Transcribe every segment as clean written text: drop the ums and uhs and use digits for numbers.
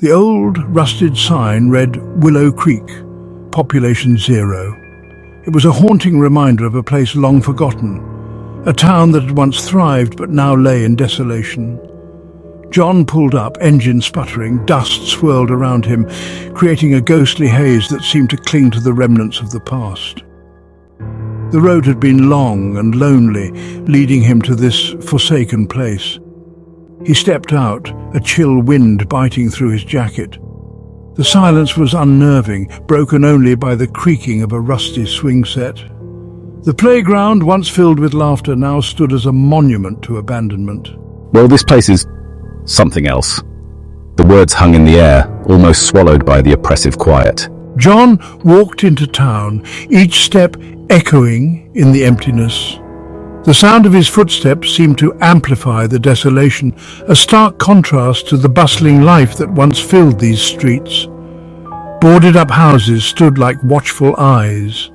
The old, rusted sign read Willow Creek, population 0. It was a haunting reminder of a place long forgotten, a town that had once thrived but now lay in desolation. John pulled up, engine sputtering, dust swirled around him, creating a ghostly haze that seemed to cling to the remnants of the past. The road had been long and lonely, leading him to this forsaken place. He stepped out, a chill wind biting through his jacket. The silence was unnerving, broken only by the creaking of a rusty swing set. The playground, once filled with laughter, now stood as a monument to abandonment. Well, this place is something else. The words hung in the air, almost swallowed by the oppressive quiet. John walked into town, each step echoing in the emptiness. The sound of his footsteps seemed to amplify the desolation, a stark contrast to the bustling life that once filled these streets. Boarded-up houses stood like watchful eyes.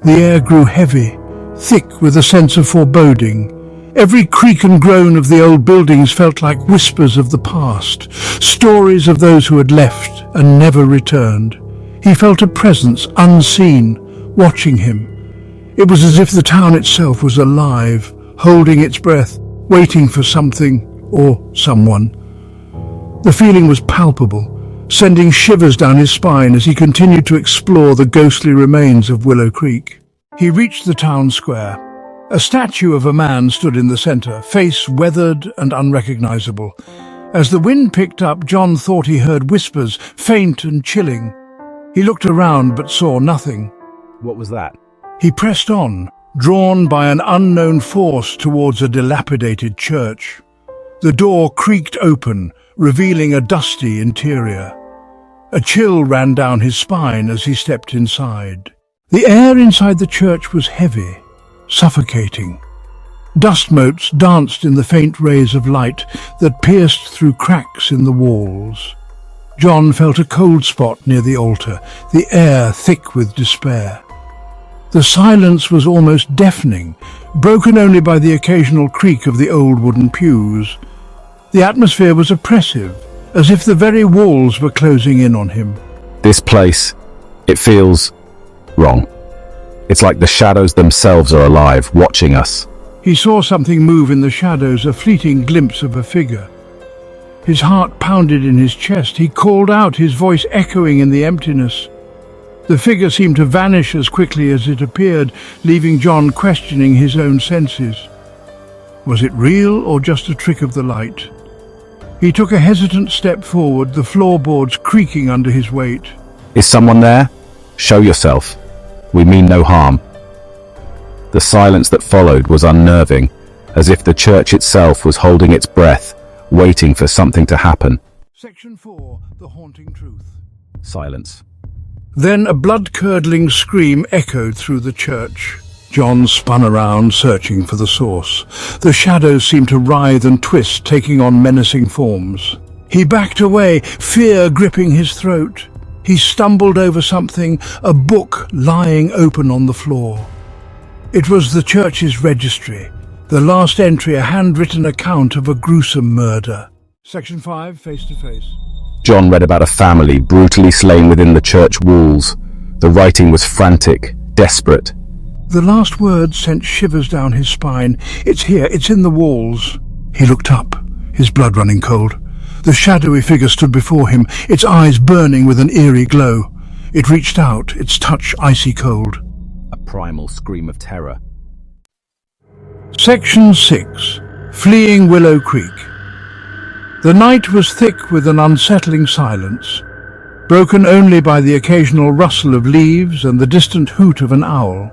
The air grew heavy, thick with a sense of foreboding. Every creak and groan of the old buildings felt like whispers of the past, stories of those who had left and never returned. He felt a presence unseen, watching him. It was as if the town itself was alive, holding its breath, waiting for something or someone. The feeling was palpable, sending shivers down his spine as he continued to explore the ghostly remains of Willow Creek. He reached the town square. A statue of a man stood in the center, face weathered and unrecognizable. As the wind picked up, John thought he heard whispers, faint and chilling. He looked around but saw nothing. What was that? He pressed on, drawn by an unknown force towards a dilapidated church. The door creaked open, revealing a dusty interior. A chill ran down his spine as he stepped inside. The air inside the church was heavy, suffocating. Dust motes danced in the faint rays of light that pierced through cracks in the walls. John felt a cold spot near the altar, the air thick with despair. The silence was almost deafening, broken only by the occasional creak of the old wooden pews. The atmosphere was oppressive, as if the very walls were closing in on him. This place, it feels wrong. It's like the shadows themselves are alive, watching us. He saw something move in the shadows, a fleeting glimpse of a figure. His heart pounded in his chest. He called out, his voice echoing in the emptiness. The figure seemed to vanish as quickly as it appeared, leaving John questioning his own senses. Was it real or just a trick of the light? He took a hesitant step forward, the floorboards creaking under his weight. Is someone there? Show yourself. We mean no harm. The silence that followed was unnerving, as if the church itself was holding its breath, waiting for something to happen. Section 4. The Haunting Truth. Silence. Then a blood-curdling scream echoed through the church. John spun around, searching for the source. The shadows seemed to writhe and twist, taking on menacing forms. He backed away, fear gripping his throat. He stumbled over something, a book lying open on the floor. It was the church's registry, the last entry, a handwritten account of a gruesome murder. Section 5, Face to Face. John read about a family brutally slain within the church walls. The writing was frantic, desperate. The last words sent shivers down his spine. It's here, it's in the walls. He looked up, his blood running cold. The shadowy figure stood before him, its eyes burning with an eerie glow. It reached out, its touch icy cold. A primal scream of terror. Section 6. Fleeing Willow Creek. The night was thick with an unsettling silence, broken only by the occasional rustle of leaves and the distant hoot of an owl.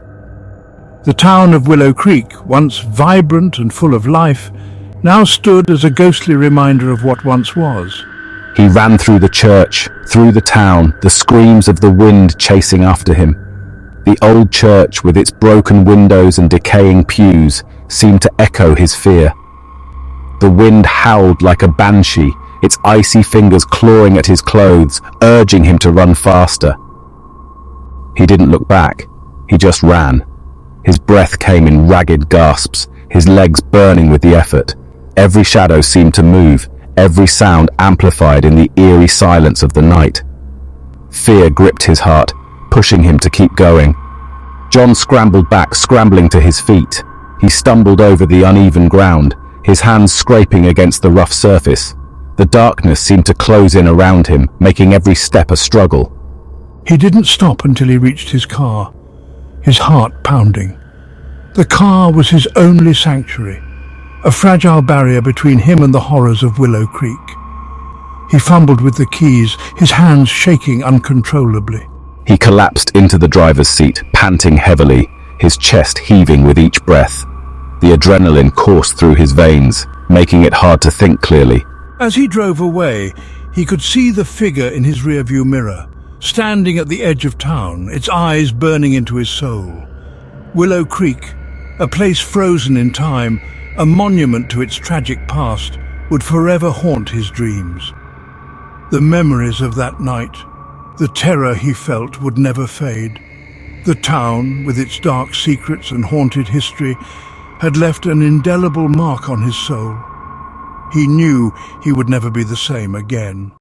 The town of Willow Creek, once vibrant and full of life, now stood as a ghostly reminder of what once was. He ran through the church, through the town, the screams of the wind chasing after him. The old church, with its broken windows and decaying pews, seemed to echo his fear. The wind howled like a banshee, its icy fingers clawing at his clothes, urging him to run faster. He didn't look back, he just ran. His breath came in ragged gasps, his legs burning with the effort. Every shadow seemed to move, every sound amplified in the eerie silence of the night. Fear gripped his heart, pushing him to keep going. John scrambled back, scrambling to his feet. He stumbled over the uneven ground, his hands scraping against the rough surface. The darkness seemed to close in around him, making every step a struggle. He didn't stop until he reached his car, his heart pounding. The car was his only sanctuary, a fragile barrier between him and the horrors of Willow Creek. He fumbled with the keys, his hands shaking uncontrollably. He collapsed into the driver's seat, panting heavily, his chest heaving with each breath. The adrenaline coursed through his veins, making it hard to think clearly. As he drove away, he could see the figure in his rearview mirror, standing at the edge of town, its eyes burning into his soul. Willow Creek, a place frozen in time, a monument to its tragic past, would forever haunt his dreams. The memories of that night, the terror he felt, would never fade. The town, with its dark secrets and haunted history, had left an indelible mark on his soul. He knew he would never be the same again.